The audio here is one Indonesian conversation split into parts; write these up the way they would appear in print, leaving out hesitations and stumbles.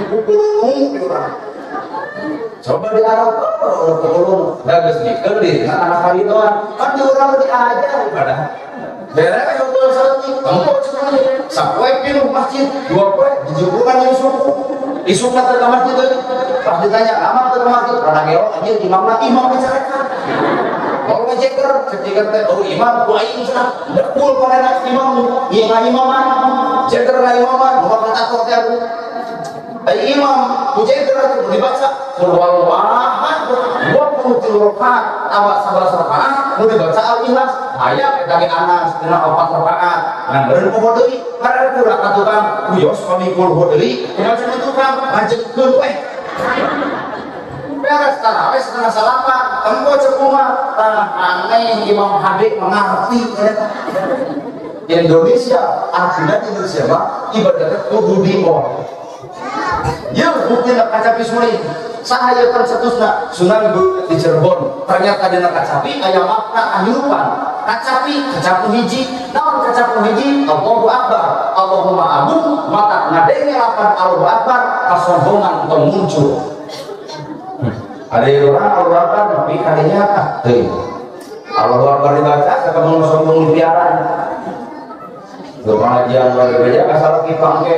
Kulung coba di Arab kulung bagus nih kerdi anak hari doang kan di orang diajar pada daerah yang tua saat ini tempat sekali sampai pilu masjid 2 poin dijubukan isuk nanti ke masjid itu pas ditanya amat ke masjid karena geo aja imam bicara kalau ngejeker ketika oh imam ku aing cenah dekul pada imam ieu imaman jeker ka imaman nomor kata kok aku ai imam ku jeker dibaca qul huwallahu ahad 23 rakaat awak 11 rakaat nu dibaca al-ikhlas aya dari Anas dina 4 rakaat ngan beureun poho deui karena kurang aturan kuyos pamikul deui kumaha tukang lanjutkeun we beres tarawih setengah salapan tempo cekuma tanah aneh Imam Habib mengerti Indonesia artinya Indonesia mah ibadatnya kudu di mall ya bukti nak kacapi semua sahaya tercetusna Sunan di Cirebon ternyata di kacapi aya makna ahirupan kacapi hiji naon kacapu hiji Allahu Akbar Allahumma agung mata ngadenge lapan Allahu Akbar kasombongan untuk muncul ada orang Allahu Akbar tapi kalinya Allahu Akbar dibaca ketemu sombong di piaran pengajian luar biasa asal kita ke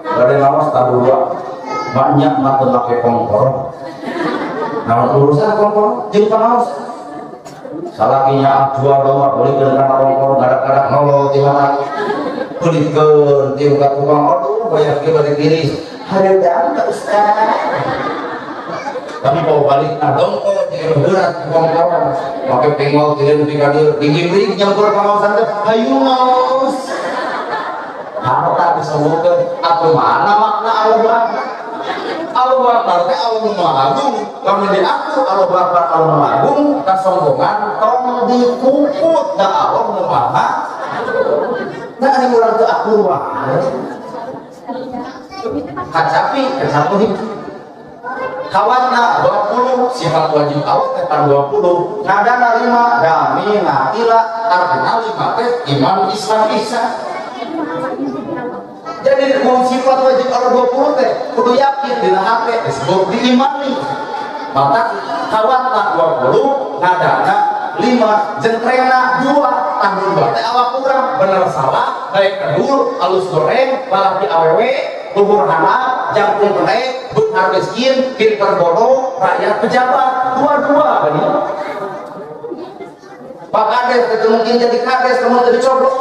ada lawas tahu banyak mata pakai kongkor nah urusan kongkor jeung panaos salakinya jual domba beli karena kongkor gara-gara nolol di mana belikeun ti buka tukang aduh banyak ke balik diri hari dan Ustaz tapi mau balik dongko jadi berat kongkor pakai pengol tidak dikadir digibring nyampur pengawasan teh hayu maus harta disebutkan atau mana makna Allahu Akbar teh Allah Maha Agung lamun diaku Allahu Akbar Allah Maha Agung kasombongan tong dikuput da Allah Maha nah ini urang teu akur wae kacapi kawanna 20 sifat wajib Allah teh 20 nadana 5 dami natila artinya 5 teh iman Islam ihsan jadi sifat wajib Allah 20 teh kudu yakin dina hate disebut diimani maka kawanna 20 nadana 5 jentrena 2 tanggung jawab teh awak urang bener salah baik kedul alus goreng balaki awewe luhur halal jangkung pelek benar miskin pinter bodoh rakyat pejabat dua-dua bani Pak Kades itu mungkin jadi kades kamu jadi coblok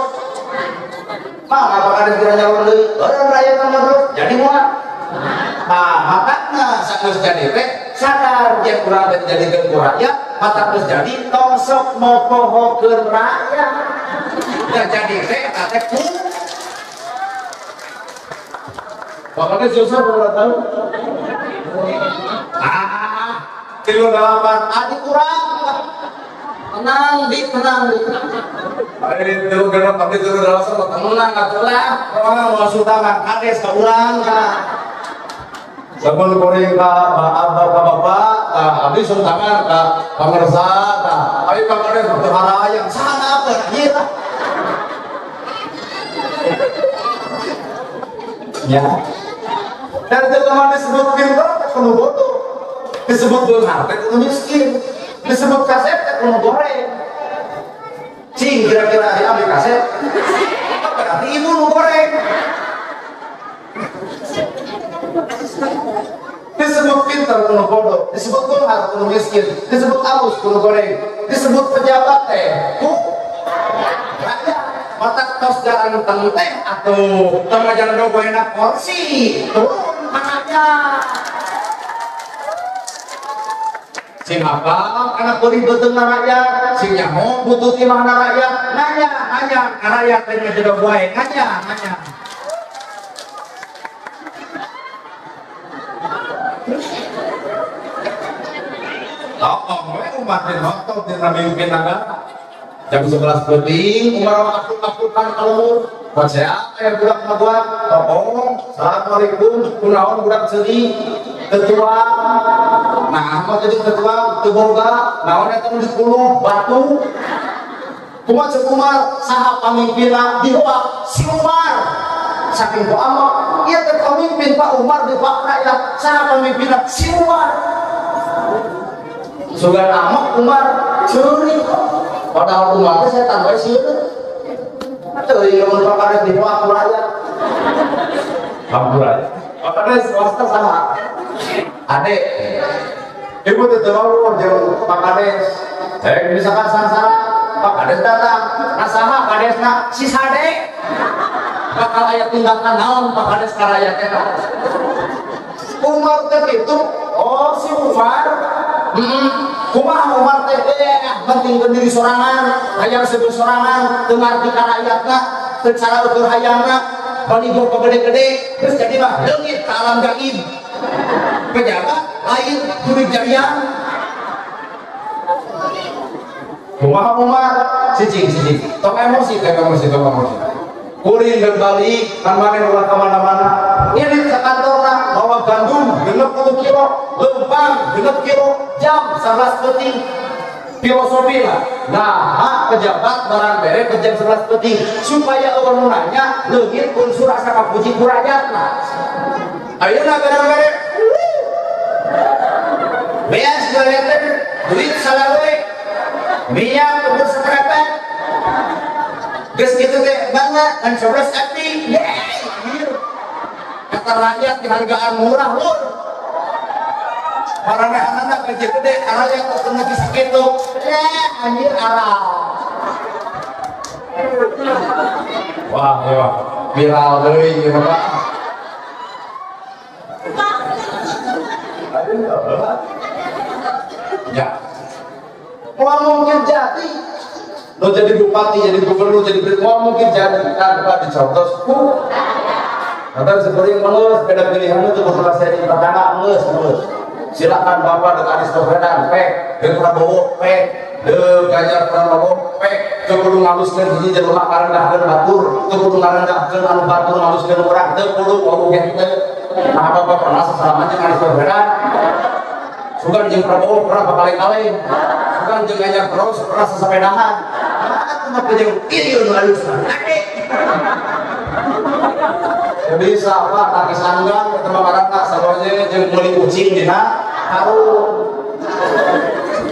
mah Pak Kades kira nyalon deui orang rakyat sama terus jadi muat nah makanya saat jadi teh sadar yang kurang dijadikan ku rakyat mata terus jadi tongsok mopohokeun rakyat dan jadi teh teh ku Bapaknya Yosef pernah tahu? Kilo 8 adik kurang tenang di itu gerok tapi turun dalam semua tenang atulah orang mau tangan kades ke ulang sabun goreng ke abah ke bapak abis sun tangan ke pemirsa ayo pak kades berharap yang sana apa ya dan teman disebut pintar penuh bodoh disebut benar penuh miskin disebut kaset penuh goreng cing kira-kira diambil kaset berarti ibu nu goreng disebut pintar penuh bodoh disebut benar penuh miskin disebut alus penuh goreng disebut pejabat teh rakyat mata tos jalan tenteng atau tengah jalan dogo enak porsi turun anaknya sing apa anak beri betul rakyat sing nyaho butuh timah rakyat nanya rakyat dengan jodoh buaya nanya umat yang ngotot dengan mimpin negara jam 11 penting umar akut-akutan kalur buat saya yang budak ngabuat tolong assalamualaikum kunaon budak sedih ketua nah apa jadi ketua teboga naon eta nu 10 batu kumaha saha pamimpinna dihuak si Umar saking ku amak ia terpemimpin Pak Umar di Pak Rakyat sana pemimpinan si Umar sugan amak Umar curi padahal Umar saya tambah sih curi yang Pak di Pak Rakyat Pak Rakyat swasta sama adek ibu tetap jauh Pak Kades misalkan sangsara Pak Kades datang nasaha Kades nak si Sade bakal ayat tindakan naon Pak Kades karayatnya Umar teh itu oh si Umar kumaha Umar teh penting berdiri sorangan hayang sebut sorangan dengar di karayatna secara utuh hayangna baligo gede-gede terus jadi mah leungit ka alam gaib pejabat lain kulit jarian kumaha Umar cicing tong emosi kuring dan balik kan mana ulah kemana-mana ini ke kantorna bawa gandum 60 kilo lempang 60 kilo jam 11 penting filosofi lah nah pejabat barang bere ke jam 11 penting supaya orang nanya leungit unsur asa kapuji kurajat lah ayeuna bere-bere beas bere duit salawe minyak kebun sekrepek geus kitu teh bangga kan 11 ati kata rakyat hargaan murah lur para anak-anak kerja gede arah yang kena kisah kitu anjir arah wah viral deui ieu mah ya mau mungkin jadi lo jadi bupati, jadi gubernur, jadi berita mungkin jadi tanpa dicontoh nanti seperti mengus beda pilihan itu berusaha saya di tetangga mengus silakan bapak dengan Anies Baswedan pek dengan Prabowo pek dengan Ganjar Pranowo pek kudu ngaluskeun hiji jelema karendahkeun batur kudu ngarendahkeun anu batur ngaluskeun urang teu kudu ngomong teh nah bapak pernah sesama jeung Anies Baswedan sugan jeung Prabowo pernah bakal-kali sugan jeung Ganjar Pranowo pernah sesapedahan aku jeung ieu halus ya bisa apa kaki sanggang ketemu barangka sabarnya jeung meuli kucing dina harun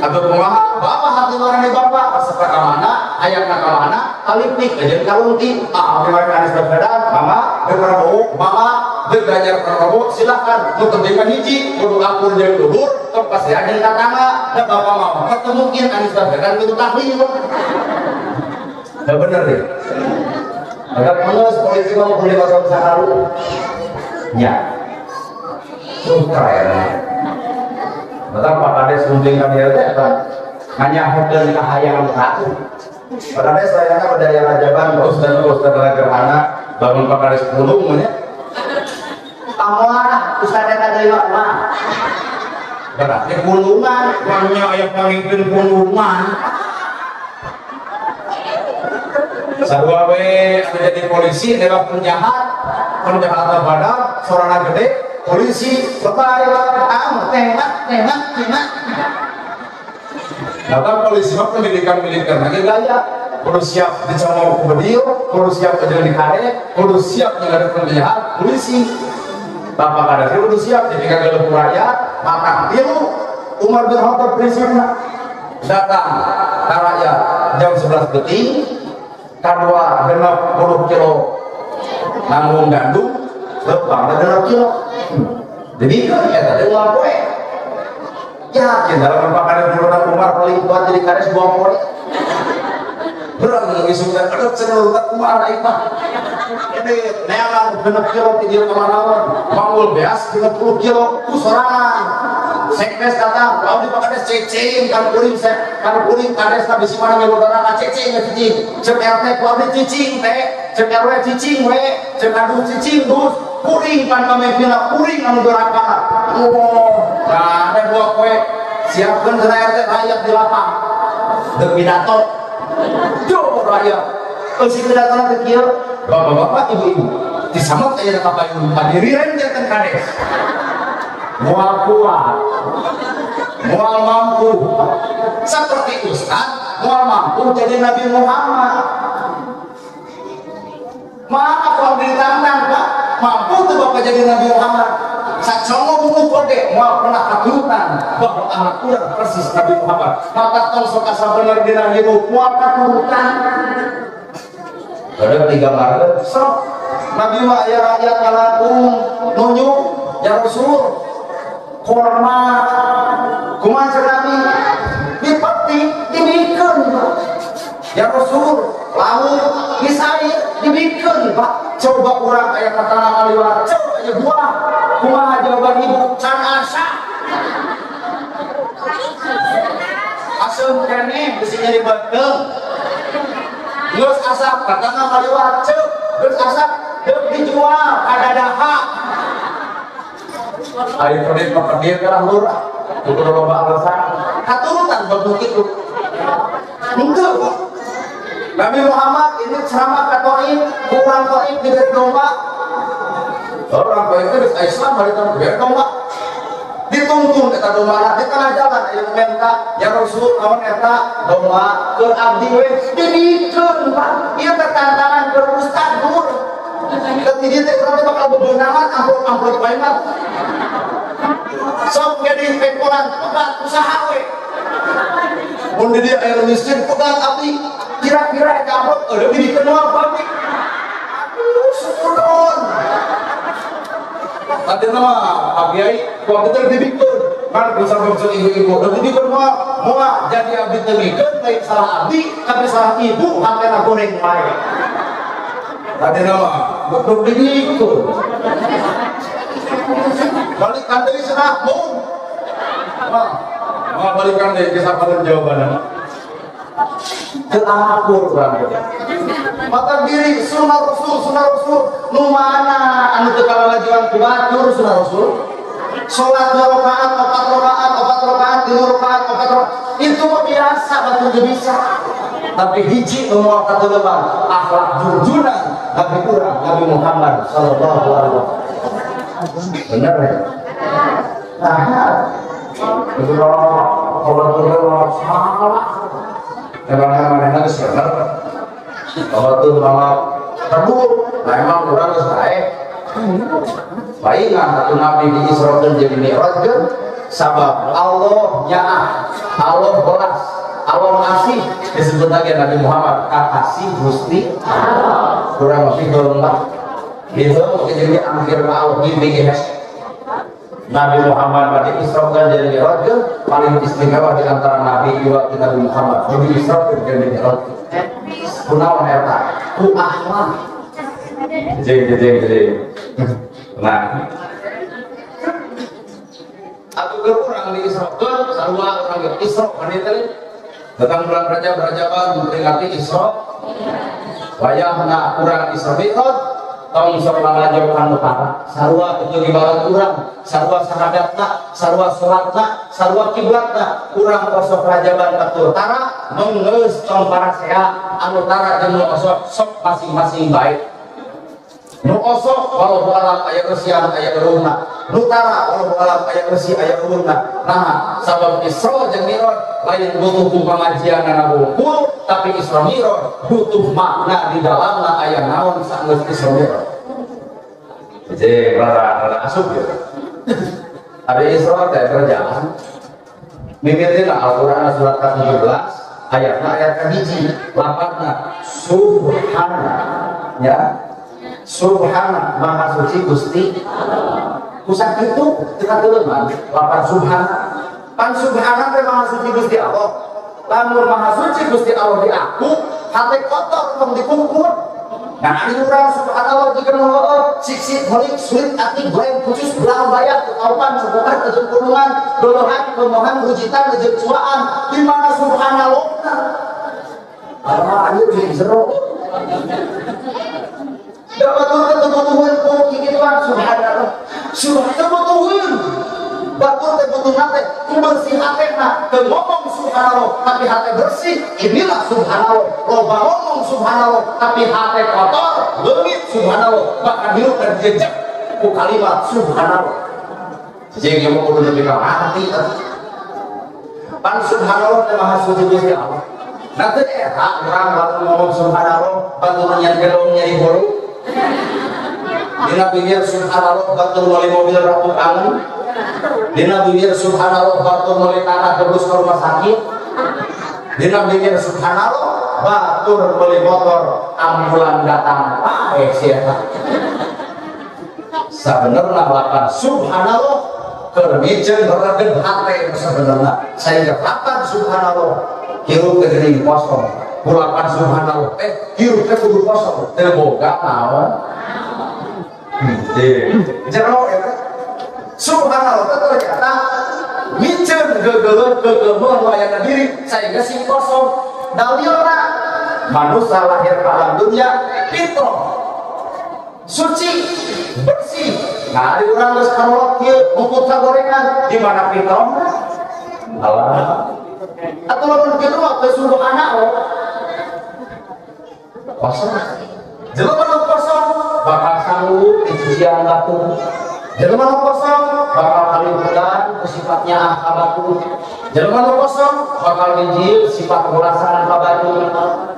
ada kumaha bapak hati orang bapak pasapa ka mana hayangna ka mana kaliptik jeung kalungti terima kasih Baswedan mama jeung Prabowo mama jeung Ganjar Pranowo silakan nu penting hiji kudu akur jeung luhur tong pasti jeung tatangga da bapak mama ketemu kieu Anies Baswedan kudu tahlil bener deh agak menus polisi mau boleh masuk saharu ya keren betul Pak Kades suntingan dia teh hanya hotel kahayangan satu Pak Kades sayangnya berdaya rajaban Ustaz Gerhana bangun Pak Kades pulung ya amoah Ustaz eta deui mah berarti pulungan mangnya aya pangingkeun pulungan sarua we jadi polisi lewat penjahat badan sorana gede polisi lebay tembak datang polisi mah pendidikan militer lagi gaya kudu siap dicongok ku bedieu kudu siap jadi dikare kudu siap menghadapi penjahat polisi bapak kada kudu siap jadi kageuh rakyat maka ieu Umar bin Khattab prinsipna datang ka rakyat jam 11 detik kadua 60 kilo nanggung gandum lepang dan 60 kilo jadi ya tadi ngapoe yakin dalam pakai bulan Umar paling kuat jadi kades buang poli berang ngisungkan aduh cenderung tak Umar itu ini neangan 60 kilo tidur kemana-mana panggul beas 30 kilo kusorangan sekdes datang, kalau di Kades cecing, kan kuring Kades tak bisa mana ngeludara cecing, cecing, cek RT kalau di cicing teh, cek RW cicing we, cek aduh cicing dus, kuring kan kami bilang kuring anu doraka, nah ada dua kue, siapkan ke RT rakyat di lapang, demi pidato, jauh rakyat, si pidato nanti kira, bapak-bapak, ibu-ibu, disamot aja apa yang hadiri renjatan Kades. Mual kuat, mual mampu, seperti Ustaz, mual mampu jadi Nabi Muhammad. Maaf kalau ditantang Pak, mampu tuh bapak jadi Nabi Muhammad. Sacongo bunuh kode mau pernah katurutan bahwa anak kurang persis Nabi Muhammad. Maka tong sok asa bener dina hidup mau katurutan. Ada 3 Maret sok Nabi mah ya rakyat kalangkung nunjuk ya Rasul korma kumaha Nabi dipetik dibikeun ya Rasul laut disair dibikeun Pak. Coba urang aya katana kaliwat coba aja buah kumaha jawaban ibu can asa asem kene bisi nyari beteung geus asap katana kaliwat ceuk geus asap deuk dijual kadadaha ari pedit mah pedir ka lurah kudu loba alasan katurutan bagus kitu henteu Nabi Muhammad ini ceramah katoin kurang toin di domba orang toin itu bisa Islam hari itu di domba dituntun kita domba di tengah jalan yang minta ya Rasul kawan eta domba ke abdi we dibikeun Pak ieu teh tantangan ke ustad dur ketika teh urang bakal bebeunangan amplop bae mah sok jadi pengkolan pegat usaha we mun di dia air miskin pegat abdi kira-kira kamu udah bini kenal pabrik aduh syukuron tadi nama Pak Kiai waktu itu dibikin kan bisa ibu-ibu udah dibikin mau jadi abdi dibikin baik salah abdi tapi salah ibu sampai nak goreng main tadi nama betul dibikin balikan dari senakmu balikan dari kisah pada jawabannya terakur banget maka diri sunnah rasul nu mana anu teu kalalajuan ku batur sunnah rasul salat 2 rakaat 4 rakaat 3 rakaat 4 rakaat itu mah biasa batur teu bisa tapi hiji nu moal kateuleman akhlak junjunan Nabi urang Nabi Muhammad sallallahu alaihi wasallam bener ya nah itu kalau salah emangnya mana geus bener bahwa tuh malah teduh nah emang kurang geus bae baingan atuh Nabi di Isra'keun jeung Mi'rajkeun sabab Allah nyaah Allah belas Allah ngasih disebut lagi Nabi Muhammad kasih Gusti Allah kurang lebih geuleuh gitu jadi akhir Allah bimbing Nabi Muhammad pada Isra'keun jeung Mi'rajkeun paling istimewa di antara nabi ieu Nabi Muhammad jadi Isra'keun jeung Mi'rajkeun kunaon eta ku akhlak jeung nah atuh kurang di Isra'keun sarua urang ge Isra' kana teh datang bulan Rajab-Rajaban memperingati Isra' wayahna urang Isra' Mi'raj tong sok ngalajeng anu tara sarua itu ibarat urang sarua sahadatna sarua salatna sarua kiblatna urang kosok rajaban batur tara menggeus tong parasea anu tara jeung nu osok sok masing-masing baik nu osok walau alam aya resian aya urungna nu tara walau alam aya resi aya urungna nah sabab Isra jeung Mi'raj lain butuh pengajian na bungkul tapi Isra Mi'raj butuh makna di dalamna aya naon saeus Isra Mi'raj jadi rada asup gitu ada Isra teh berjalan mimitina Al-Qur'an surat ke-17 ayatna ayat ke-1 lapatna subhana ya subhana maha suci Gusti kusak itu kita teuleman lapan subhana pan subhana teh maha suci Gusti Allah lamun maha suci Gusti Allah di aku hate kotor tong dipungkur nah ini urang subhanallah jika noloh sik holik sulit ati goyang khusus belang bayar ketaupan sebuah kejen kurungan dolohan pemohon rujitan kejen cuaan di mana subhanallah karena ayo di jero dapat kebutuhan kikituan subhanallah kebutuhan batur teh butuh nate bersih hatena teu ngomong subhanallah tapi hate bersih inilah subhanallah loba ngomong subhanallah tapi hate kotor leungit subhanallah bahkan hirup dan jejak ku kalimat subhanallah jadi yang mau kudu nepi ka hati pan subhanallah teh maha suci Gusti Allah nanti eta urang lamun ngomong subhanallah batur nya gelong nyari hulu dina bibir subhanallah batur meuli mobil ratu kangen, dina bibir subhanallah batur meuli tanah tebus ke rumah sakit, dina bibir subhanallah batur meuli motor ambulan datang siapa sebenarnya lapan subhanallah kermijen beragam hati sebenarnya saya katakan subhanallah hirup kegening kosong kulapan subhanallah hirupnya kudu kosong terboga naon jero subhanallah ternyata mijen gegeun wayana diri saya sing kosong dalilna manusia lahir ke alam dunia fitrah suci bersih nah di urang geus karolot kieu bungkut sagorengan di mana fitrahna Allah atau lamun kitu waktu suruh anak kosong jelema nu kosong bakal sanggup dicucian batu jelema nu kosong bakal kalibutan ku sifatnya angka batu jelema nu kosong bakal dijil sifat ulasan ka batu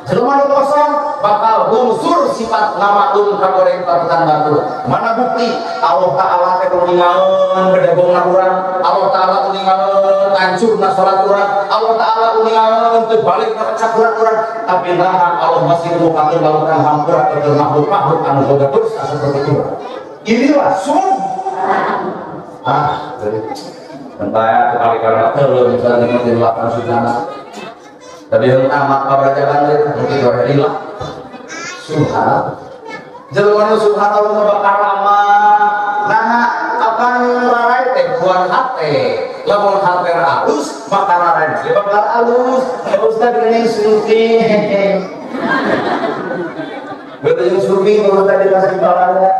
jelema nu kosong bakal bungsur sifat ngamakeun ka goreng patutan batu mana bukti Allah Ta'ala teh uningaeun bedegongna urang Allah Ta'ala uningaeun hancurna salat urang Allah Ta'ala uningaeun teu balik ka cakuran urang tapi nahan Allah masih mupakeun lautan hampura ke makhluk-makhluk anu boga dosa seperti itu inilah Tentaya sekali karena terlalu misalnya dengan lakukan sujana tadi yang amat kabrajakan mungkin doa hilang subhanallah jelwana subhanallah bakar lama nah akan rarai teh buat hati lamun hati halus bakar rarai dia bakar halus ustaz ini suci betul yang suci kalau tadi kasih balanya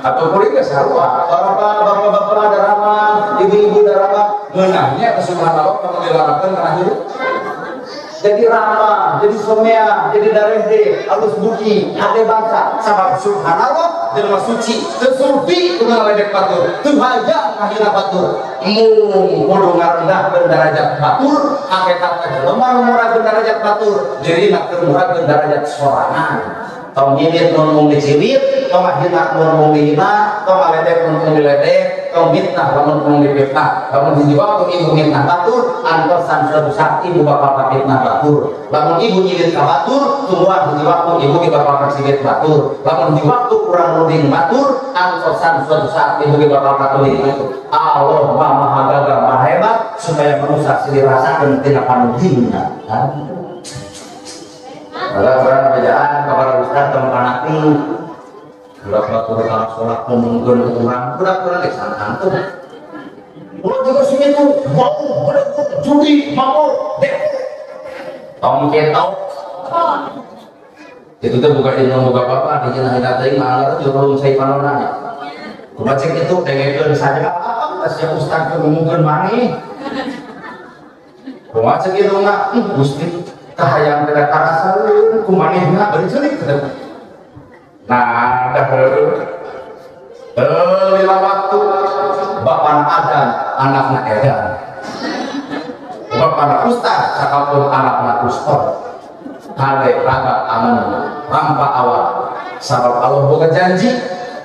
atau kuring ke sarua bapak-bapak darama ibu-ibu darama ngeunahnya ke subhanallah kamu dilarangkan terakhir jadi ramah, jadi somea, jadi darede, halus buki, hade bangsa sabab subhanallah jelema suci tersupi kumaha ledek batur teu hayang ngahina batur kudu ngarendahkeun derajat batur hakikat jelema nu murahkeun derajat batur dirina keur murahkeun derajat sorangan tong nyirit mun mung dicirit tong ngahina mun mung dihina tong ngaledek mun mung diledek tong mitnah lamun mung dipitnah lamun di waktu ibu mitnah batur antosan suatu saat ibu bakal kapitnah batur lamun ibu nyirit ka batur tungguan di waktu ibu bakal kasirit batur lamun di waktu kurang nuding batur antosan suatu saat ibu bakal katuling batur Allah maha gagah maha hebat supaya manusia dirasakeun tina panudingna orang kerjaan kabar ustaz teman anakku budak-budak anak sekolah mungkin kurang budak-budak di sana tuh orang juga sini tuh mau judi mau tong ketau itu tuh bukan yang buka apa di jalan kita tadi malah tuh belum saya panonanya baca itu dengerin saja apa sih ustaz tuh mungkin mana baca gitu nggak gusti kahayang tidak terasa kumanihna beri celik nah dah lila waktu bapak Adam anaknya Edan bapak ustaz sakapun anaknya Ustaz kade raga aman tanpa awal sabab Allah boga janji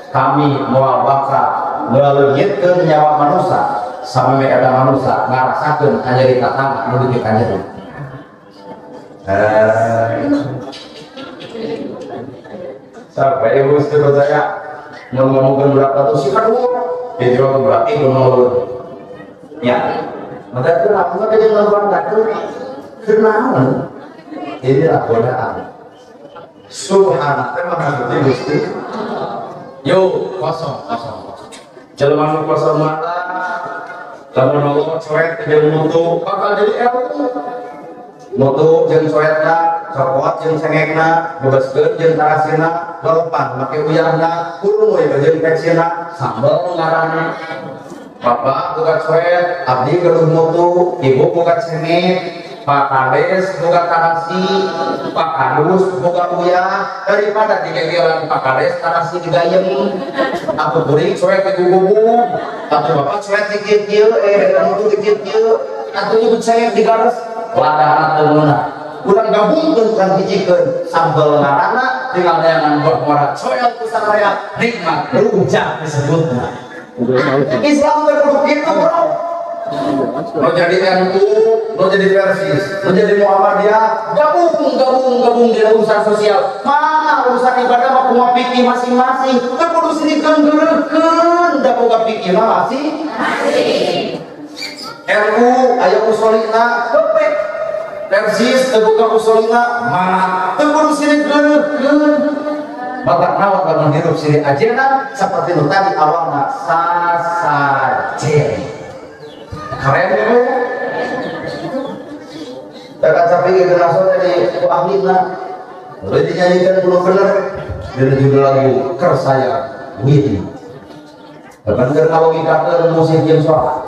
kami moal bakra ngaleuyitkeun nyawa manusia sampai ada manusia ngarasakeun kanjeri tatangga nu di kanjeri sampai ibu sudah saya ngomongkan berapa tuh sih kedua dia juga berarti nomor ya maka itu aku nggak jadi nomor satu kenalan inilah godaan subhanallah terima kasih gusti yo kosong jelema kosong mata lamun Allah cuek jeung mutu bakal jadi mutu jeung cuekna cokot jeung cengekna bebaskeun jeung tarasina lelepan make uyahna kurung we jeung peksina sambal ngaranna bapak boga cuek abdi geuleuh mutu ibu boga cengek Pak Kades boga tarasi Pak Kadus boga uyah daripada digegelan Pak Kades tarasi digayem aku kuring cuek digugugu atuh bapak cuek dikit kieu mutu dikit kieu atuh ibu cengek digares ladana teu meunah urang gabungkeun urang hijikeun sambal ngaranna tinggal dayangan bermuara coyot kusaraya nikmat rujak disebutnya. Islam begitu bro. Lo jadi NU, lo jadi Persis, lo jadi Muhammadiyah, gabung di urusan sosial. Mana urusan ibadah mah kumaha pikir masing-masing. Kan kudu sinikeun geureukeun, da boga pikiran masih. NU aya usulina kepek. Persis teu boga usulina mana teu kudu sinikeun. Bapak naon lamun hirup siri ajeuna seperti nu tadi awalna sasajen. Keren ya. Dekat sapi generasi dari ahlina. Lalu dinyanyikan belum benar. Dari judul lagu Kersaya Widi. Bener kalau kita musik yang suara.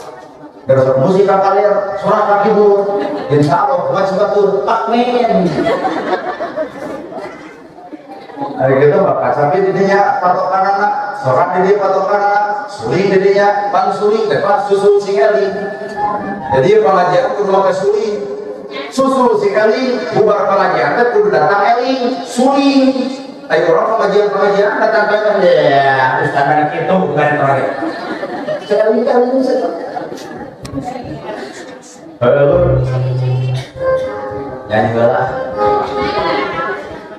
Dari musik kalian suara kaki bu. Insya Allah masih betul takmin. Hari kita bakal sapi didinya patokan anak. Sorak di dia patokan anak, suling di dia, pan suling, depan susu sekali. Jadi pengajian kudu pakai suling, susu sekali, bubar pengajian, kudu datang eling, suling. Ayo orang pengajian datang datang ya, ustaz anak itu bukan terakhir. Sekali halo, nyanyi bala.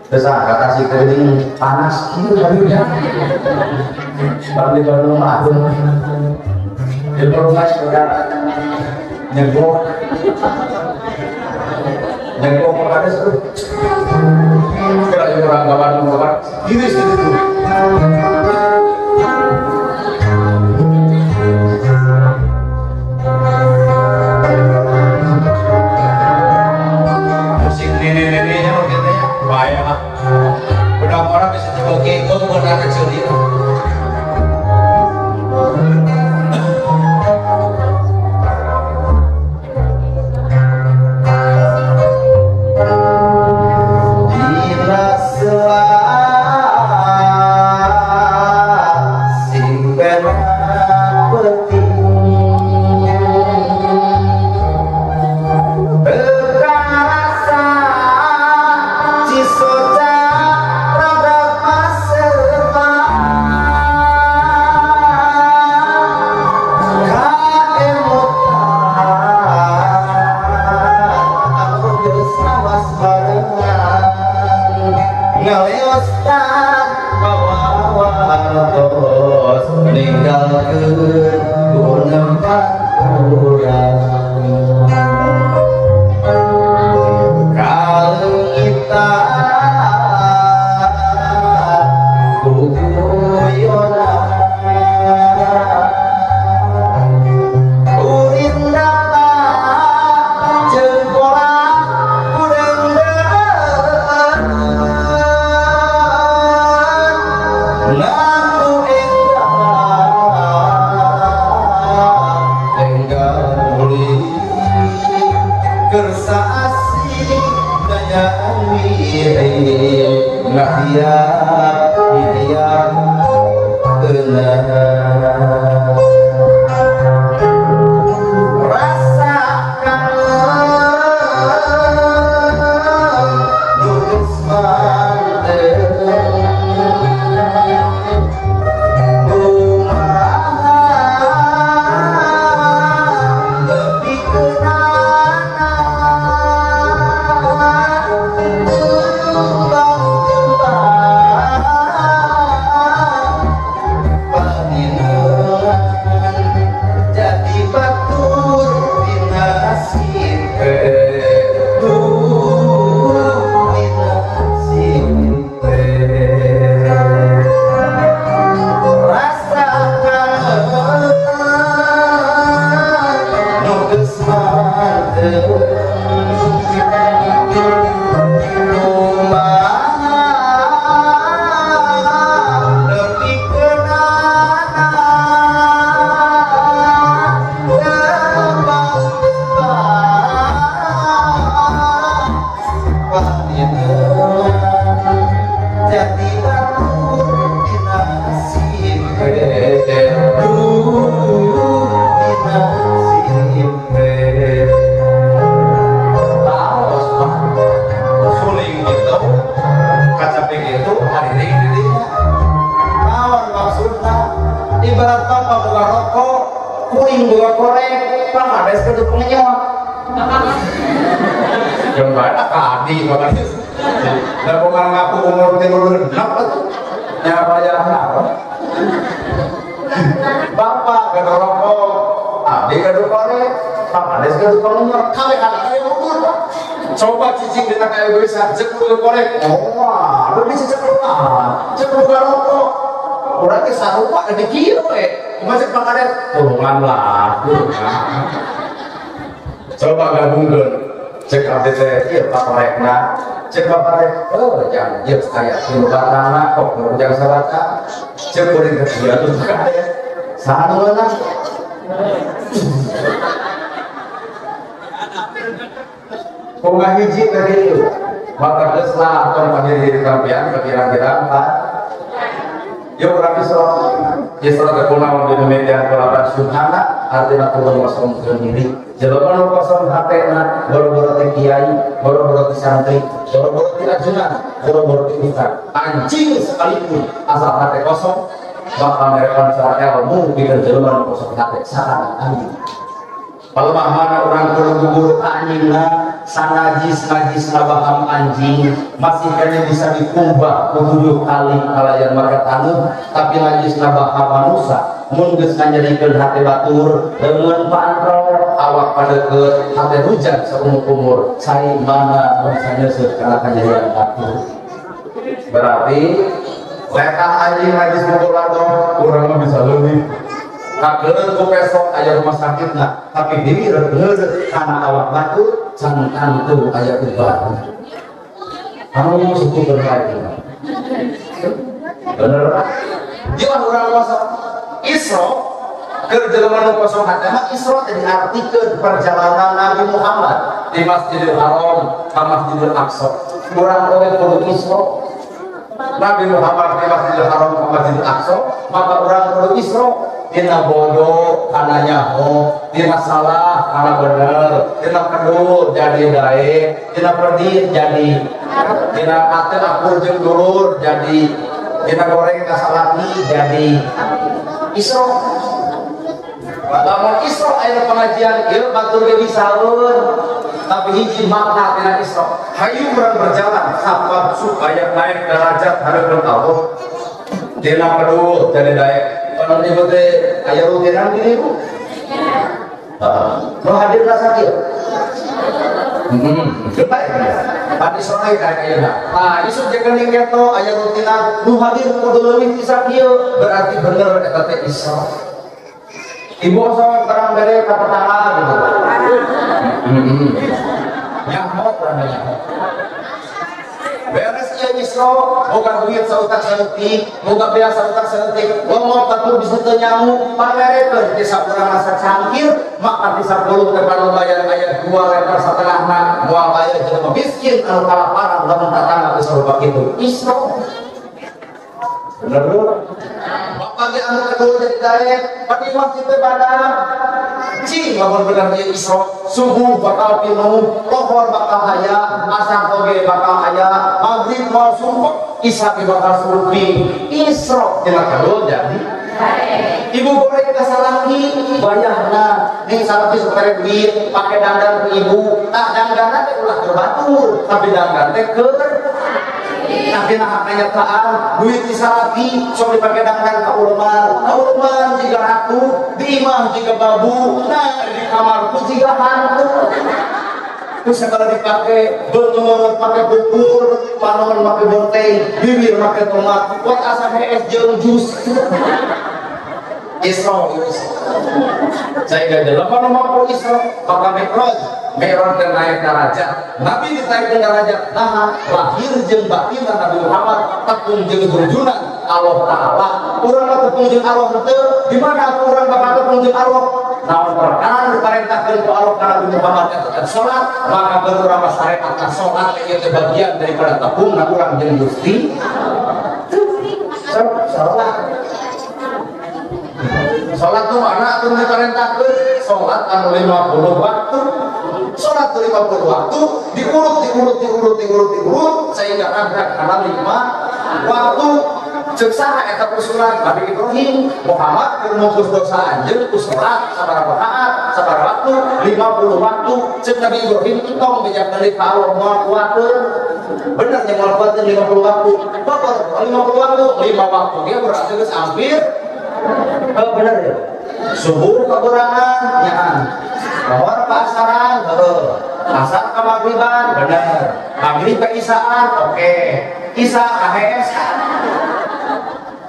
Terus kata si kering panas gitu tadi udah balik ke rumah aku di rumah sudah nyegok ada seru kira orang kawan gini sih itu musik nenek-neneknya gitu ya bahaya udah orang bisa coba kekong benar kecil itu buka rokok, kuring buka korek, pangades ke pengenyot. Yang mana kadi makanya. Dan bukan ngaku umur timur kenapa tuh? Nyapa ya apa? Bapak ke rokok, adik ke korek, pangades ke pengenyot. Kami anak kayak ukur. Coba cicing kita kayak bisa cek ke korek. Oh, lu bisa cek buka rokok. Orang ke sarupa ada kilo masih pangades tolongan lah coba gabungkan cek update iya pak rekna cek bapak rek jangan dia kayak kilo batana kok jangan salahkan cek boleh kerja tuh kayak saat dulu lah kok nggak hiji dari itu maka deslah atau panggil diri kampian kira-kira pak yo berarti Isra terkenal di media kelapan subhana artinya turun kosong sendiri jawaban kosong hatena boro-boro ti kiai boro-boro ti santri boro-boro ti ajunan boro-boro ti ustaz anjing sekalipun asal hati kosong bakal mereka secara ilmu bikin jawaban kosong hati sangat anjing palemah mana orang guru-guru anjingna sanajis nabaham anjing masih kena bisa dikumbah 7 kali kalayan maka tangguh tapi najis nabaham manusia mungkin ngajadikan hati batur dengan pantau awak pada ke hati hujan seumur-umur saya mana misalnya sekarang kejadian batur berarti lekah anjing najis mukul lado kurang bisa lebih kakeureun ku besok aya rumah sakit nah tapi diri reureut kana awak batur can teu aya ubar anu syukur lagi bener jeung urang masa Isra keur jelema nu kosong hati mah Isra teh diartikeun perjalanan Nabi Muhammad di Masjidil Haram ka Masjidil Aqsa urang oge kudu Isra Nabi Muhammad di Masjidil Haram ka Masjidil Aqsa maka urang kudu Isra dina bodoh karena nyaho, dina salah karena bener, dina kedul jadi daek, dina perdit jadi, dina ate akur jeung dulur jadi, dina goreng kasalaki jadi Isra. Lamun Isra aya pengajian ieu batur ge bisaeun, tapi hiji makna tina Isra. Hayu urang berjalan sabab supaya naik derajat hareupeun Allah. Dina kedul jadi daek. Kalau ibu teh ayah rutinan gini ibu, mau hadir rasa dia, baik, tadi sore kayak nah isu jangan ningketo ayah rutinan, mau hadir kudu leuwih bisa dia, berarti bener eta teh Isra. Ibu sama barang bere kata tangan gitu, nyamot namanya. Beres ya Isra, bukan duit sautak seutik, bukan biaya sautak seutik, ngomong batur bisa nyamuk, pamerekeun di sakurang masa cangkir, maka di 10 tepan bayar ayat 2 letter setengah mual bayar jelema miskin anu kalaparan lamun tatangga geus rupa kitu. Isra. Bener lho. Bapak ge anu kedua jadi daek, padi masjid teh badan. Cing lamun bener ieu Isra, subuh bakal pinuh, lohor bakal aya, asar oge bakal aya, maghrib mau sumpek, isya bakal supi. Isra dina kedua jadi ibu goreng kasalaki bayarna ning salaki supaya duit pake dandan ke ibu tak dandan teh ulah terbatur tapi dandan teh keur tapi nah kenyataan duit disalaki sok dipake dandan ka ulman jiga ratu di imah jiga babu nah di kamarku jiga hantu terus kalau dipakai benur pakai bubur panon pakai bonteng bibir pakai tomat buat asa es jeung jus Isra saya gak jelas apa nama Isra maka Mi'raj dan naik derajat Nabi ditaikkan derajat nah lahir jeung batin Nabi Muhammad tepung jeung junjunan Allah Ta'ala urang tepung jeung Allah teu di mana urang bakal tepung jeung Allah namun perkara diperintahkan ku Allah Nabi Muhammad eta salat maka urang masyarakat salat ieu bagian daripada tepung na urang jeung Gusti salat sholat itu mana itu diperintahkan sholat anu 50 waktu sholat 50 waktu diurut sehingga ada karena 5 waktu cek saha eta usulan Nabi Ibrahim Muhammad keur menghapus dosa anjeun ku salat sabaraha rakaat sabaraha waktu 50 waktu cek Nabi Ibrahim tong bejakeun ka Allah moal kuateun bener nya moal kuateun 50 waktu bapak 50 waktu 5 waktu dia berarti geus hampir bener ya subuh kekurangan nyaan bahwa pasaran asar ke maghriban bener maghrib ke isaan oke isa KHS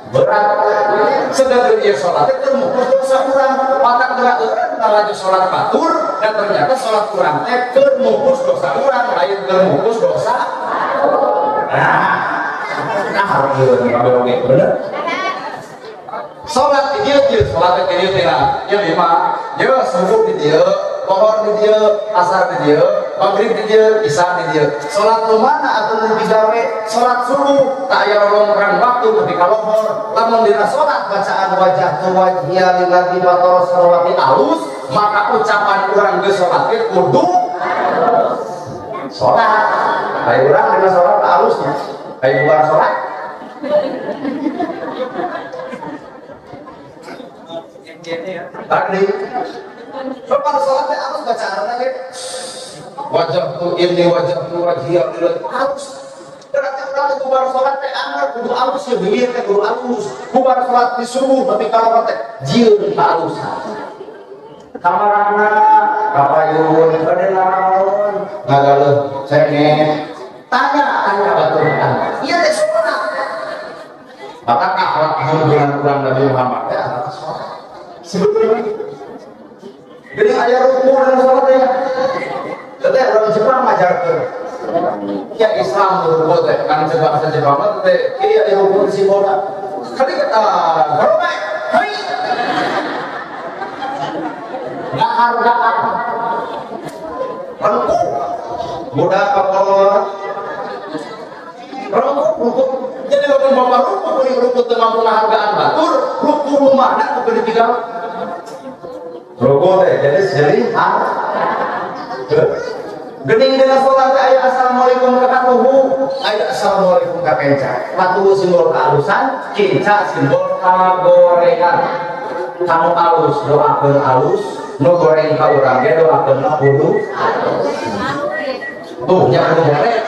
berat sedang dia sholat itu mukus dosa kurang mata gerak ngalaju sholat batur dan ternyata sholat kurang teh mukus dosa kurang lain mukus dosa harus bener sholat di dia sholat di dia ya lima ya subuh di dia pohon di dia asar di dia maghrib di dia isya di dia sholat lumana atau lebih gawe sholat subuh tak aya longkrang waktu ketika lohor lamun dina sholat bacaan wajah tu wajhiya lillahi wa salawati alus maka ucapan urang ge sholat ge kudu sholat kayak urang dina sholat alusnya kayak luar sholat tadi kalau sholatnya harus bacaan lagi wajah tu ini wajah tu wajah harus berarti kalau bubar sholat teh anggar kudu halus ya bibir teh kudu halus bubar sholat di subuh tapi kalau teh jieun halus kamarana kapayun bade naon ngagaleuh cenget tanya baturan ieu teh sholat maka akhlak hubungan kurang Nabi Muhammad teh adalah sholat sebetulnya jadi ayah rukun dan sholatnya tete orang Jepang ngajarkeun ya Islam rukun teh kan Jepang teh kieu aya rukun simbola kali kata gorobek hai ngahargaan rukun budak kapolor rukun jadi lamun bapak rukun teu mampu ngahargaan batur rukun rumahna kudu ditinggal rukun teh jadi selihan gening dina salat aya assalamualaikum kakatuhu aya assalamualaikum ka kenca katuhu simbol kehalusan kenca simbol kagorengan kamu alus doakeun alus nu goreng ka urang ge doakeun kudu tuh nya kudu goreng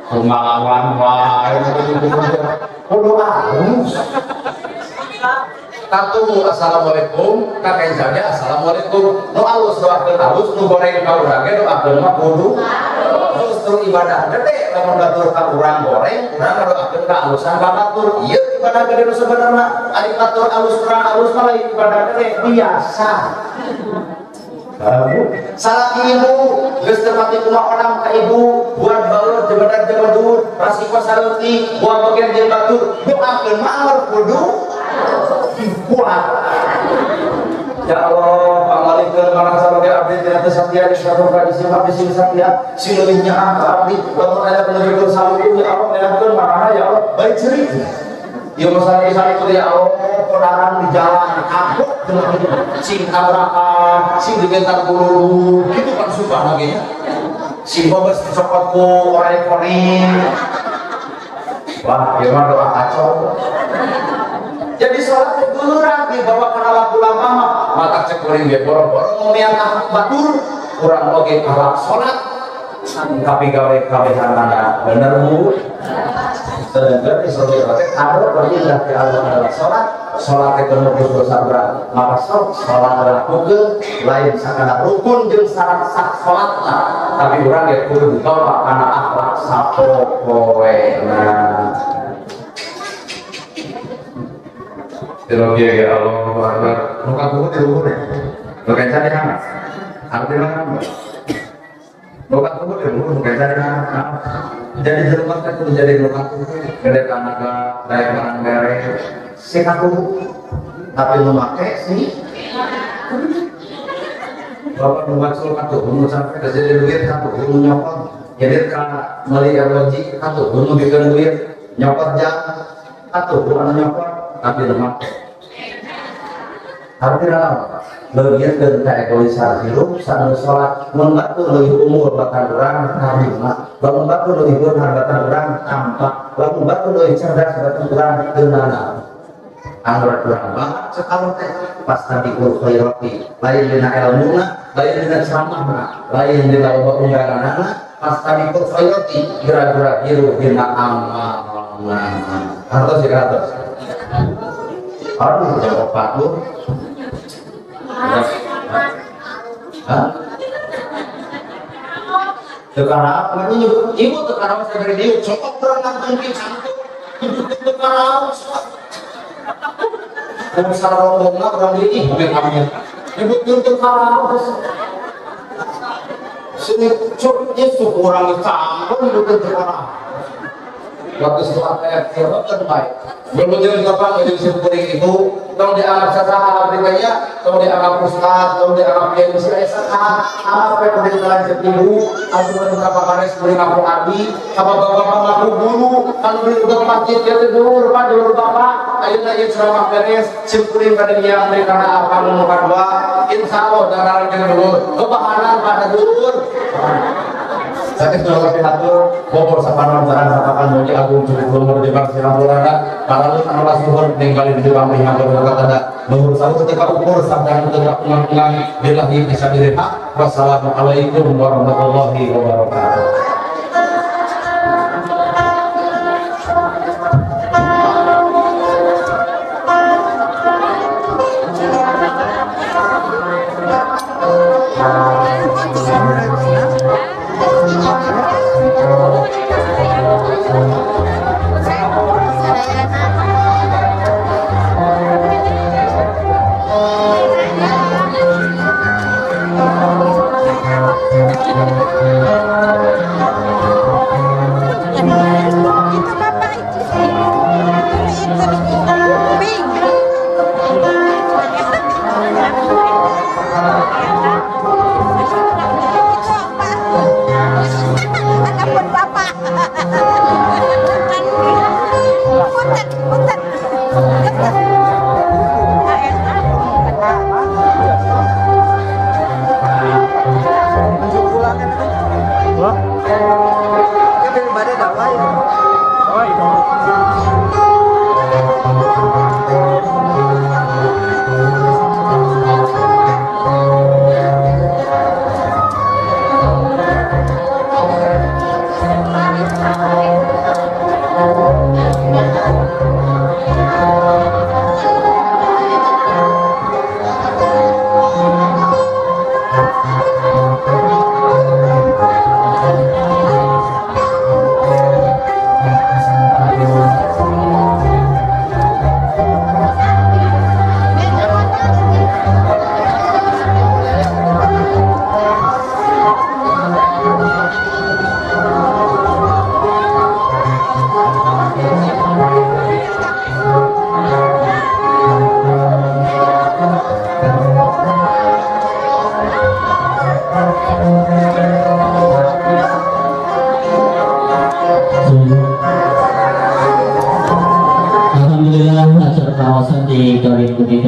kumawan wae kudu alus katuhu assalamualaikum kakencanya assalamualaikum nu alus doakeun alus nu goreng ka urang ge doakeun mah kudu terus tur ibadah gede lamun batur ka urang goreng urang doakeun ka alusan ka batur ieu ibadah gede nu sebenarna ari batur alus urang alus mah lain ibadah gede biasa salah ibu geus tepati kumaha orang ka ibu buat baur jebadan jebadur rasiko saleuti buat bagian jeung batur doakeun mah kudu kuat ya Allah pamalikeun marang sabage abdi tina teu satya disyarah ka isi abdi sing satya sileuwihnya ka abdi lamun aya penujukeun saluku ya Allah nenakeun maraha ya Allah baik cerik ieu masalah saluku ya Allah kodaran di jalan kapok sing tabrakan sing digentar guru kitu kan subah lagi nya sing bobes dicopot ku orek-orek wah ieu mah doa kacau jadi sholat itu lurang dibawa ke laku lama mata cek kuring dia boro-boro ngomong batur kurang oge kalak sholat tapi gawe kabehanana bener bu sedangkan di sholat ada perintah ke Allah adalah sholat itu nubus dosa berat maka sholat adalah rukun lain sakana rukun jeung syarat sah sholat tapi urang ge kudu ditolak karena akhlak sapopoena Teologi ya Allah Akbar. Muka buku di luhur ya. Bukan cari anak. Arti mana? Buka buku di luhur bukan cari anak. Jadi jelma kan kudu jadi buka buku. Gede tanaga, daya mananggare. Sekaku. Tapi lu make sih. Bapak membuat surat tuh, sampai ke jadi duit satu, nyopot. Jadi kan melihat logik satu, bikin duit, nyopot jam, satu, bukan nyopot. Tapi lemak artinya bagian dari egoisan hidup sambil sholat membantu lebih umur bahkan orang harima membantu lebih umur bahkan orang tampak lamun batu euy cerdas batu urang teunana anggar urang banget sekalor teh pas tadi khairat lain dina ilmuna lain dina ceramahna lain dina loba undanganna pas tadi khairat kira-kira hirup dina amalna hartos ya hartos aduh jawab patur Tekara apa nyebut ibu tekara saya dari dia cokok terang langsung cantik nyebut tekara kalau salah rombongnya orang ini boleh kami nyebut tekara sini coknya suku orang campur nyebut tekara waktu setelah ayat kira terbaik belum jadi kapan jadi seperti itu tong dianggap sasaha berikutnya tong dianggap ustaz tong dianggap kiai musik sasaha apa yang berjalan setibu aku menunggu kares beri ngaku abi apa bapak ngaku guru kan beri ke masjid dia tidur pak dulu bapak ayeuna ieu ceramah beres simkuring pada yang mereka apa nomor dua insyaallah dalam jeung dulu kebahanan pada dulur sakit kalau pihatur bobor sapanon saran sapakan muji agung cukup lumur di bangsa Singapura para lu anu lasuhur ninggalin di pamrih yang berkata luhur sahur ketika ukur sabda ketika pengang billahi fisabilillah wassalamualaikum warahmatullahi wabarakatuh.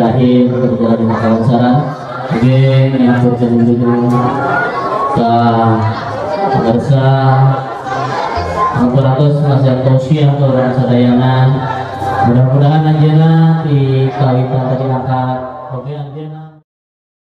Akhir berjalan di kawasan Oke, yang berjalan dulu pemirsa Ampuratus nasihat tausiah ke orang sadayana mudah-mudahan anjeunna di kawitan tadi angkat